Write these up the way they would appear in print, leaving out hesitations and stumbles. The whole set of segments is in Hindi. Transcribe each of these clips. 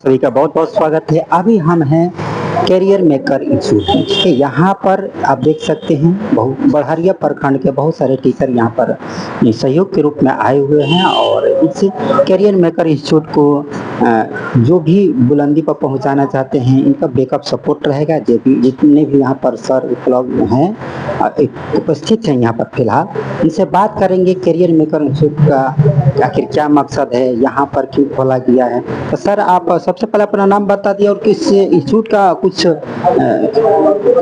सभी का बहुत बहुत स्वागत है। अभी हम हैं कैरियर मेकर इंस्टीट्यूट के यहाँ पर आप देख सकते हैं बहुत बड़हरिया प्रखंड के बहुत सारे टीचर यहाँ पर सहयोग के रूप में आए हुए हैं और इस कैरियर मेकर इंस्टीट्यूट को जो भी बुलंदी पर पहुँचाना चाहते हैं इनका बैकअप सपोर्ट रहेगा। जितने भी यहाँ पर सर उपलब्ध हैं उपस्थित हैं यहाँ पर फिलहाल इनसे बात करेंगे कैरियर मेकर इंस्टीट्यूट का आखिर क्या मकसद है, यहाँ पर क्यों खोला गया है। तो सर आप सबसे पहले अपना नाम बता दिए और किस इंस्टीट्यूट का कुछ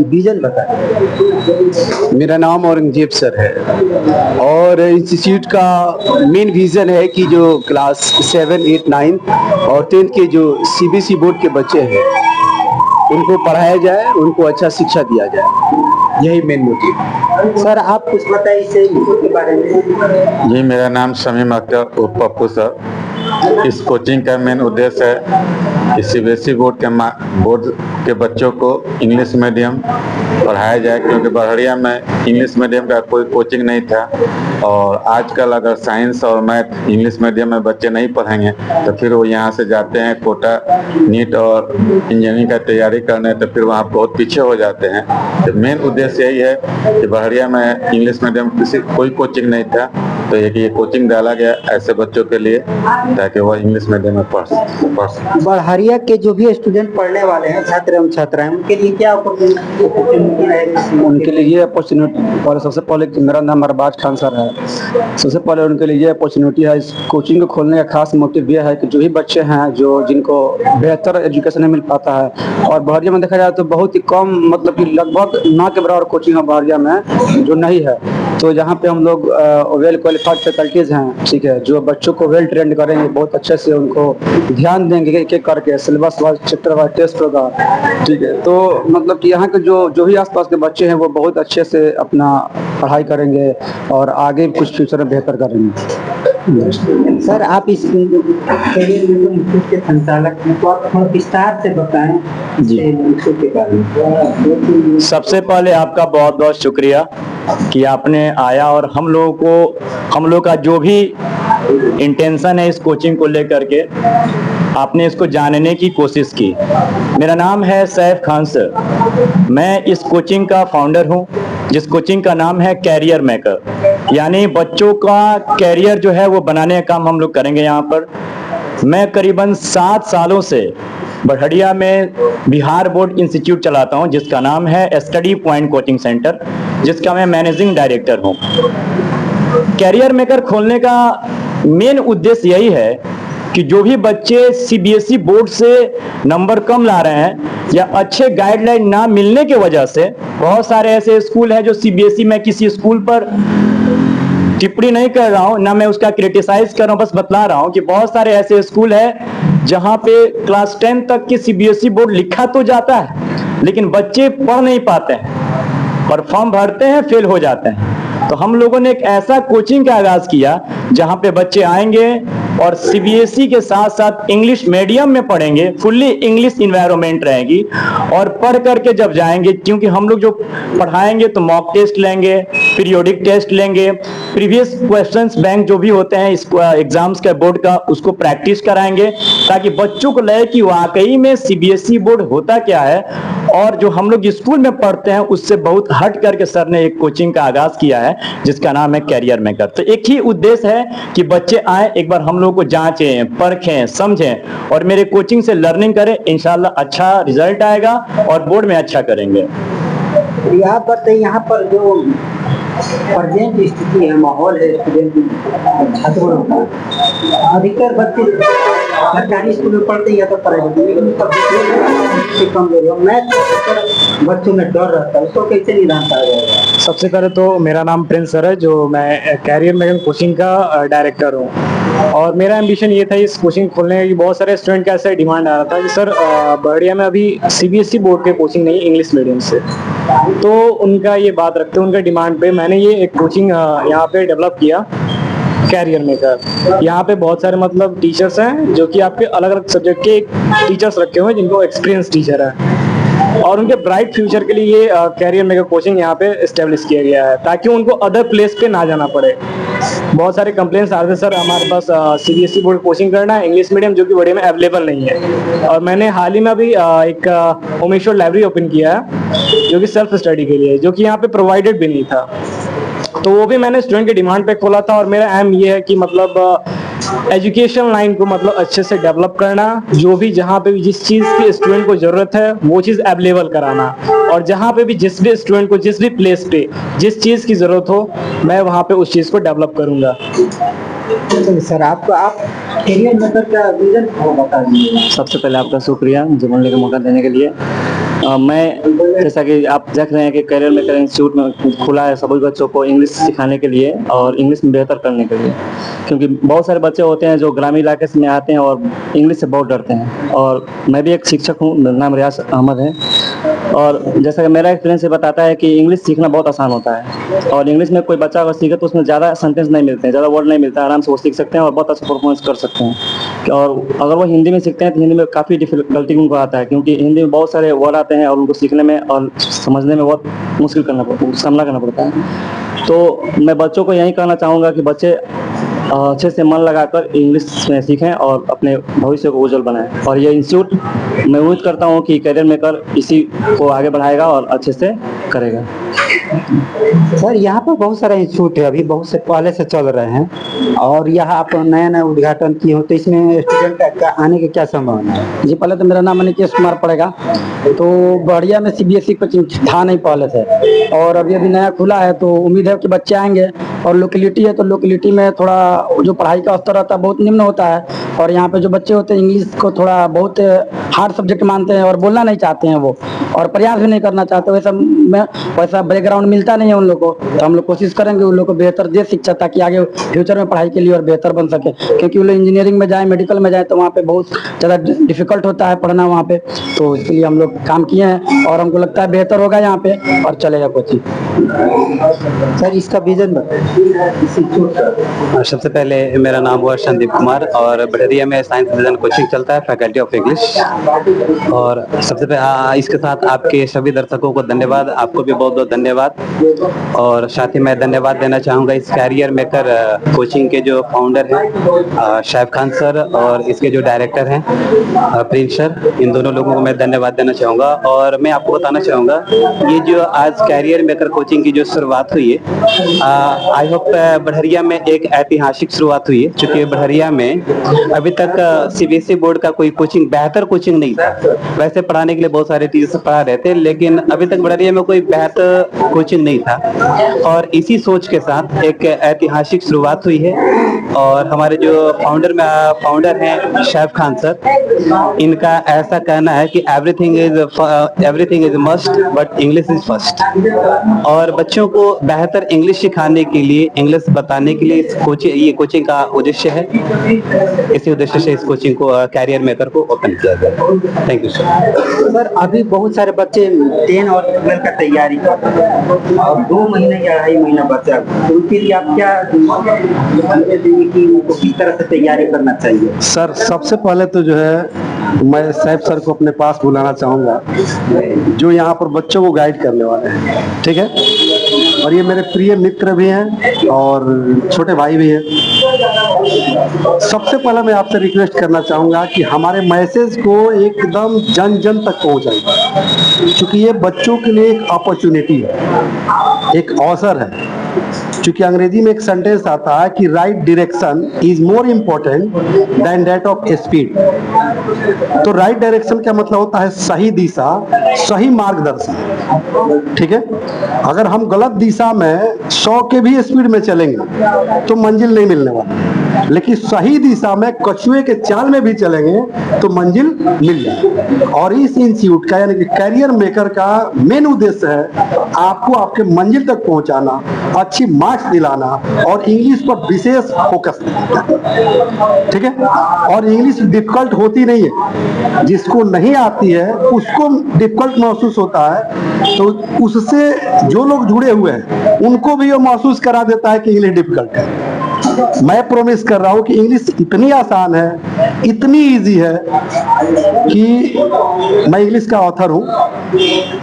विजन बता दिए। मेरा नाम औरंगजेब सर है और इंस्टीट्यूट का मेन विजन है कि जो क्लास 7, 8, 9 और 10 के जो सीबीएसई बोर्ड के बच्चे हैं उनको पढ़ाया जाए, उनको अच्छा शिक्षा दिया जाए, यही मेन मोटिव। सर आप कुछ बताइए इस इंस्टीट्यूट के बारे में। जी, मेरा नाम शमीम अख्तर उर्फ पप्पू सर। इस कोचिंग का मेन उद्देश्य है कि सीबीएसई बोर्ड के बच्चों को इंग्लिश मीडियम पढ़ाया जाए, क्योंकि बड़हरिया में इंग्लिश मीडियम का कोई कोचिंग नहीं था और आजकल अगर साइंस और मैथ इंग्लिश मीडियम में बच्चे नहीं पढ़ेंगे तो फिर वो यहाँ से जाते हैं कोटा, नीट और इंजीनियरिंग का तैयारी करने, तो फिर वहाँ बहुत पीछे हो जाते हैं। तो मेन उद्देश्य यही है कि बड़हरिया में इंग्लिश मीडियम कोई कोचिंग नहीं था, तो ये कोचिंग डाला गया ऐसे बच्चों के लिए ताकि वह इंग्लिश मीडियम में पढ़ सकें। बड़हरिया के जो भी स्टूडेंट पढ़ने वाले हैं, छात्र एवं छात्राएं, उनके लिए क्या अपॉर्चुनिटी रहेगी? उनके लिए ये अपॉर्चुनिटी और सबसे पहले मेरा नाम अरबाज खान सर है। सबसे पहले उनके लिए ये अपॉर्चुनिटी है, इस कोचिंग को खोलने का खास मोटिव ये है कि जो भी बच्चे हैं जिनको बेहतर एजुकेशन नहीं मिल पाता है, और बड़हरिया में देखा जाए तो बहुत ही कम, मतलब कि लगभग ना के बराबर कोचिंग है बड़हरिया में जो नहीं है, तो जहाँ पे हम लोग वेल क्वालिफाइड फैकल्टीज हैं, ठीक है, जो बच्चों को वेल ट्रेंड करेंगे, बहुत अच्छे से उनको ध्यान देंगे एक एक करके, syllabus wise chapter wise test होगा, ठीक है। तो मतलब कि यहाँ के जो भी आसपास के बच्चे हैं वो बहुत अच्छे से अपना पढ़ाई करेंगे और आगे कुछ फ्यूचर में बेहतर करेंगे। सर आप इस कैरियर इंस्टीट्यूट के संचालक हैं, तो आप थोड़ा विस्तार से बताएं जी। इंस्टीट्यूट के बारे में। सबसे पहले आपका बहुत बहुत शुक्रिया कि आपने आया और हम लोग का जो भी इंटेंशन है इस कोचिंग को लेकर के आपने इसको जानने की कोशिश की। मेरा नाम है सैफ खान सर। मैं इस कोचिंग का फाउंडर हूं, जिस कोचिंग का नाम है कैरियर मेकर, यानी बच्चों का कैरियर जो है वो बनाने का काम हम लोग करेंगे यहाँ पर। मैं करीबन 7 सालों से बड़हरिया में बिहार बोर्ड इंस्टीट्यूट चलाता हूँ, जिसका नाम है स्टडी पॉइंट कोचिंग सेंटर, जिसका मैं मैनेजिंग डायरेक्टर हूँ। कैरियर मेकर खोलने का मेन उद्देश्य यही है कि जो भी बच्चे सीबीएसई बोर्ड से नंबर कम ला रहे हैं या अच्छे गाइडलाइन ना मिलने की वजह से, बहुत सारे ऐसे स्कूल हैं जो सीबीएसई में किसी स्कूल पर टिप्पणी नहीं कर रहा हूं, ना मैं उसका क्रिटिसाइज कर रहा हूं, बस बतला रहा हूं कि बहुत सारे ऐसे स्कूल है जहां पे क्लास 10 तक की सीबीएसई बोर्ड लिखा तो जाता है लेकिन बच्चे पढ़ नहीं पाते हैं और फॉर्म भरते हैं, फेल हो जाते हैं। तो हम लोगों ने एक ऐसा कोचिंग का आगाज किया जहां पे बच्चे आएंगे और सीबीएसई के साथ साथ इंग्लिश मीडियम में पढ़ेंगे, फुल्ली इंग्लिश इन्वायरमेंट रहेगी, और पढ़ करके जब जाएंगे, क्योंकि हम लोग जो पढ़ाएंगे तो मॉक टेस्ट लेंगे, पीरियोडिक टेस्ट लेंगे, प्रीवियस क्वेश्चंस बैंक जो भी होते हैं इस एग्जाम्स के बोर्ड का, उसको प्रैक्टिस कराएंगे ताकि बच्चों को लगे कि वाकई में सीबीएसई बोर्ड होता क्या है और जो हम लोग स्कूल में पढ़ते हैं उससे बहुत हट करके सर ने एक कोचिंग का आगाज किया है जिसका नाम है कैरियर मेकर। तो एक ही उद्देश्य है कि बच्चे आए, एक बार हम लोग को जांचें, परखें, समझें और मेरे कोचिंग से लर्निंग करें, इंशाल्लाह अच्छा रिजल्ट आएगा और बोर्ड में अच्छा करेंगे। यहाँ पर जो प्रेजेंट स्थिति है, माहौल है स्टूडेंट छात्रों का, अधिकतर बच्चे सरकारी स्कूल में पढ़ते हैं या तो प्राइवेट में, लेकिन कम लोग मैथ बच्चों में डर रहता है, उसको कैसे निदान पाया जाएगा? सबसे पहले तो मेरा नाम प्रिंस सर है, जो मैं कैरियर मेकर कोचिंग का डायरेक्टर हूँ, और मेरा एम्बिशन ये था इस कोचिंग खोलने की। बहुत सारे स्टूडेंट का ऐसा डिमांड आ रहा था कि सर बड़हरिया में अभी सीबीएसई बोर्ड के कोचिंग नहीं, इंग्लिश मीडियम से, तो उनका ये बात रखते हैं, उनका डिमांड पे मैंने ये एक कोचिंग यहाँ पे डेवलप किया कैरियर मेकर। यहाँ पे बहुत सारे मतलब टीचर्स हैं जो कि आपके अलग अलग सब्जेक्ट के टीचर्स रखे हुए हैं जिनको एक्सपीरियंस टीचर है। और उनके ब्राइट फ्यूचर के लिए ये कैरियर मेकर कोचिंग यहाँ पे इस्टेब्लिश किया गया है, ताकि उनको अदर प्लेस पे ना जाना पड़े। बहुत सारे कंप्लेंट्स आ रहे थे, सर हमारे पास CBSE बोर्ड कोचिंग करना है इंग्लिश मीडियम, जो कि बड़े में अवेलेबल नहीं है। और मैंने हाल ही में अभी एक उमेश्वर लाइब्रेरी ओपन किया है, जो कि सेल्फ स्टडी के लिए, जो कि यहाँ पे प्रोवाइडेड भी नहीं था। तो वो भी मैंने स्टूडेंट की डिमांड पे खोला था। और मेरा एम ये है कि मतलब एजुकेशन लाइन को मतलब अच्छे से डेवलप करना, जो भी जहाँ पे भी जिस चीज़ की स्टूडेंट को ज़रूरत है वो चीज़ अवेलेबल कराना, और जहाँ पे भी जिस भी स्टूडेंट को जिस भी प्लेस पे जिस चीज़ की ज़रूरत हो, मैं वहाँ पे उस चीज़ को डेवलप करूँगा। सर आप कैरियर मेकर का विजन बता दीजिए। सबसे पहले आपका शुक्रिया मुझे बोलने का मौका देने के लिए। मैं जैसा कि आप देख रहे हैं कि कैरियर मेकर इंस्टीट्यूट में खुला है सभी बच्चों को इंग्लिश सिखाने के लिए और इंग्लिश में बेहतर करने के लिए, क्योंकि बहुत सारे बच्चे होते हैं जो ग्रामीण इलाके से में आते हैं और इंग्लिश से बहुत डरते हैं। और मैं भी एक शिक्षक हूँ, मेरा नाम रियाज अहमद है। और जैसा कि मेरा एक्सपीरियंस ये बताता है कि इंग्लिश सीखना बहुत आसान होता है, और इंग्लिश में कोई बच्चा अगर सीखे तो उसमें ज़्यादा सेंटेंस नहीं मिलते हैं, ज़्यादा वर्ड नहीं मिलता है, आराम से वो सीख सकते हैं और बहुत अच्छा परफॉर्मेंस कर सकते हैं। और अगर वो हिंदी में सीखते हैं तो हिंदी में काफ़ी डिफिकल्टी उनको आता है, क्योंकि हिंदी में बहुत सारे वर्ड आते हैं और उनको सीखने में और समझने में बहुत मुश्किल सामना करना पड़ता है। तो मैं बच्चों को यही कहना चाहूँगा कि बच्चे अच्छे से मन लगाकर इंग्लिश में सीखें और अपने भविष्य को उज्जवल बनाएं। और ये इंस्टीट्यूट मैं उम्मीद करता हूँ कि कैरियर मेकर इसी को आगे बढ़ाएगा और अच्छे से करेगा। सर यहाँ पर बहुत सारे इंस्टीट्यूट है, अभी बहुत से पहले से चल रहे हैं, और यहाँ आप नया नया उद्घाटन किए हो, तो इसमें स्टूडेंट का आने की क्या संभावना है? जी, पहले तो मेरा नाम निकेश कुमार पड़ेगा। तो बढ़िया में CBSE कोचिंग था नहीं पहले से, और अभी नया खुला है, तो उम्मीद है कि बच्चे आएंगे। और लोकेलिटी है तो लोकेलिटी में थोड़ा जो पढ़ाई का स्तर रहता है बहुत निम्न होता है, और यहाँ पे जो बच्चे होते हैं इंग्लिश को थोड़ा बहुत हार्ड सब्जेक्ट मानते हैं और बोलना नहीं चाहते हैं वो, और प्रयास भी नहीं करना चाहते। वैसा बैकग्राउंड मिलता नहीं है उन लोगों को। तो हम लोग कोशिश करेंगे उन लोग को बेहतर दे शिक्षा, ताकि आगे फ्यूचर में पढ़ाई के लिए और बेहतर बन सके। क्योंकि वो लोग इंजीनियरिंग में जाए, मेडिकल में जाए, तो वहाँ पे बहुत ज़्यादा डिफिकल्ट होता है पढ़ना वहाँ पे। तो इसलिए हम लोग काम किए हैं और हमको लगता है बेहतर होगा यहाँ पे और चलेगा कोचिंग। सर इसका विजन बताइए। सबसे पहले मेरा नाम हुआ संदीप कुमार, और बढ़िया में साइंस डिवीजन कोचिंग चलता है, फैकल्टी ऑफ इंग्लिश। और सबसे पहले इसके साथ आपके सभी दर्शकों को धन्यवाद, आपको भी बहुत बहुत धन्यवाद। और साथ ही मैं धन्यवाद देना चाहूँगा इस कैरियर मेकर कोचिंग के जो फाउंडर हैं शैफ खान सर, और इसके जो डायरेक्टर हैं प्रिंस सर, इन दोनों लोगों को मैं धन्यवाद देना चाहूँगा। और मैं आपको बताना चाहूँगा ये जो आज कैरियर मेकर कोचिंग की जो शुरुआत हुई है, आई होप बढ़िया में एक ऐतिहासिक शुरुआत हुई है, क्योंकि बढ़िया में अभी तक CBSE बोर्ड का कोई कोचिंग बेहतर कोचिंग नहीं था। वैसे पढ़ाने के लिए बहुत सारे टीचर्स पढ़ा रहे थे, लेकिन अभी तक बढ़िया में कोई बेहतर कोचिंग नहीं था। और इसी सोच के साथ एक ऐतिहासिक शुरुआत हुई है। और हमारे जो फाउंडर हैं शैफ खान सर, इनका ऐसा कहना है कि everything is must but English is first. और बच्चों को बेहतर इंग्लिश सिखाने के लिए, इंग्लिश बताने के लिए ये कोचिंग का उद्देश्य है। इसी उद्देश्य से इस कोचिंग को कैरियर मेकर को ओपन किया गया। Thank you sir. सर अभी बहुत सारे बच्चे 10 और 12 का तैयारी कर रहे हैं, और 2 महीने या 2.5 महीना बचा, तो उनके लिए आप क्या देंगे कि उनको किस तरह से तैयारी करना चाहिए? सर सबसे पहले तो जो है मैं सैफ सर को अपने पास बुलाना चाहूँगा, जो यहाँ पर बच्चों को गाइड करने वाले हैं, ठीक है। और ये मेरे प्रिय मित्र भी हैं और छोटे भाई भी हैं। सबसे पहले मैं आपसे रिक्वेस्ट करना चाहूँगा कि हमारे मैसेज को एकदम जन जन तक पहुँचाएं, क्योंकि ये बच्चों के लिए एक अपॉर्चुनिटी है, एक अवसर है। क्योंकि अंग्रेजी में एक सेंटेंस आता है कि right direction is more important then that of speed. तो राइट डायरेक्शन का मतलब होता है सही दिशा, सही मार्गदर्शन, ठीक है। अगर हम गलत दिशा में 100 के भी स्पीड में चलेंगे तो मंजिल नहीं मिलने वाली, लेकिन सही दिशा में कछुए के चाल में भी चलेंगे तो मंजिल मिल जाए। और इस इंस्टीट्यूट का यानी कि कैरियर मेकर का मेन उद्देश्य है आपको आपके मंजिल तक पहुंचाना, अच्छी मार्क्स दिलाना और इंग्लिश पर विशेष फोकस देना, ठीक है। और इंग्लिश डिफिकल्ट होती नहीं है, जिसको नहीं आती है उसको डिफिकल्ट महसूस होता है, तो उससे जो लोग जुड़े हुए हैं उनको भी वो महसूस करा देता है कि इंग्लिश डिफिकल्ट है। मैं प्रॉमिस कर रहा हूँ कि इंग्लिश इतनी आसान है इतनी इजी है कि मैं इंग्लिश का ऑथर हूँ,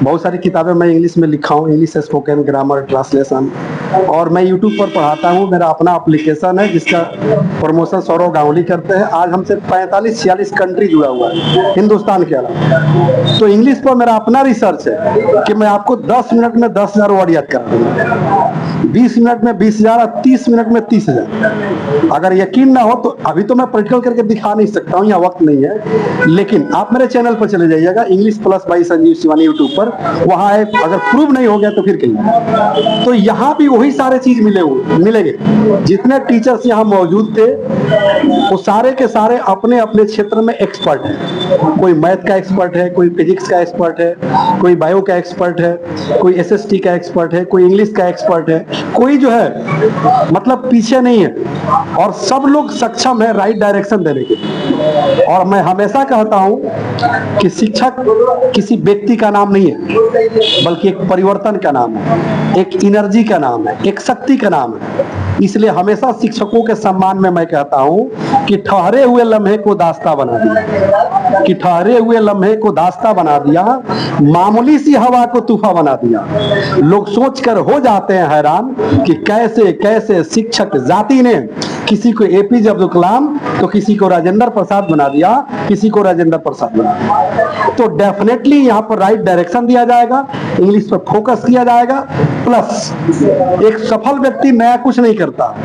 बहुत सारी किताबें मैं इंग्लिश में लिखा हूँ, इंग्लिश स्पोकन, ग्रामर, ट्रांसलेशन, और मैं यूट्यूब पर पढ़ाता हूँ। मेरा अपना एप्लीकेशन है जिसका प्रमोशन सौरव गांगुली करते हैं। आज हमसे 45-46 कंट्री जुड़ा हुआ है हिंदुस्तान के अलावा। तो इंग्लिश पर मेरा अपना रिसर्च है कि मैं आपको 10 मिनट में 10,000 वर्ड याद करा दूंगा, 20 मिनट में 20,000 और 30 मिनट में 30,000। अगर यकीन ना हो तो अभी तो मैं प्रैक्टिकल करके दिखा नहीं सकता हूँ, यहाँ वक्त नहीं है, लेकिन आप मेरे चैनल पर चले जाइएगा, English plus by Sanjeev Shivani YouTube पर, वहाँ है। अगर प्रूव नहीं हो गया तो फिर कहीं। तो यहाँ भी वही सारे चीज मिलेंगे। जितने टीचर्स यहाँ मौजूद थे वो सारे के सारे अपने अपने क्षेत्र में एक्सपर्ट हैं। कोई मैथ का एक्सपर्ट है, कोई फिजिक्स का एक्सपर्ट है, कोई बायो का एक्सपर्ट है, कोई एसएसटी का एक्सपर्ट है, कोई इंग्लिश का एक्सपर्ट है, कोई जो है मतलब पीछे नहीं है, और सब लोग सक्षम है राइट डायरेक्शन देने के। और मैं हमेशा कहता हूं कि शिक्षक किसी व्यक्ति का नाम नहीं है, बल्कि एक परिवर्तन का नाम है, एक एनर्जी का नाम है, एक शक्ति का नाम है। इसलिए हमेशा शिक्षकों के सम्मान में मैं कहता हूं कि ठहरे हुए लम्हे को दास्तां बना दिया, कि ठहरे हुए लम्हे को दास्तां बना दिया, मामूली सी हवा को तूफान बना दिया। लोग सोचकर हो जाते हैं हैरान कि कैसे कैसे शिक्षक जाति ने किसी को एपीजे अब्दुल कलाम तो किसी को राजेंद्र प्रसाद बना दिया, किसी को राजेंद्र प्रसाद बना दिया। तो डेफिनेटली यहाँ पर राइट डायरेक्शन दिया जाएगा, इंग्लिश पर फोकस किया जाएगा। प्लस एक सफल व्यक्ति नया कुछ नहीं करता,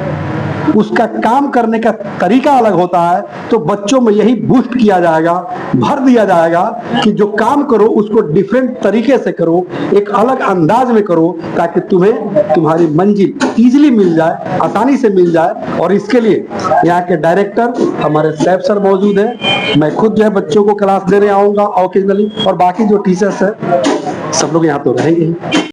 उसका काम करने का तरीका अलग होता है। तो बच्चों में यही बूस्ट किया जाएगा, भर दिया जाएगा कि जो काम करो उसको डिफरेंट तरीके से करो, एक अलग अंदाज में करो, ताकि तुम्हें तुम्हारी मंजिल इजीली मिल जाए, आसानी से मिल जाए। और इसके लिए यहाँ के डायरेक्टर हमारे सैफ सर मौजूद हैं। मैं खुद जो है बच्चों को क्लास देने आऊंगा ओकेजनली, और बाकी जो टीचर्स है सब लोग यहाँ तो रहेंगे ही।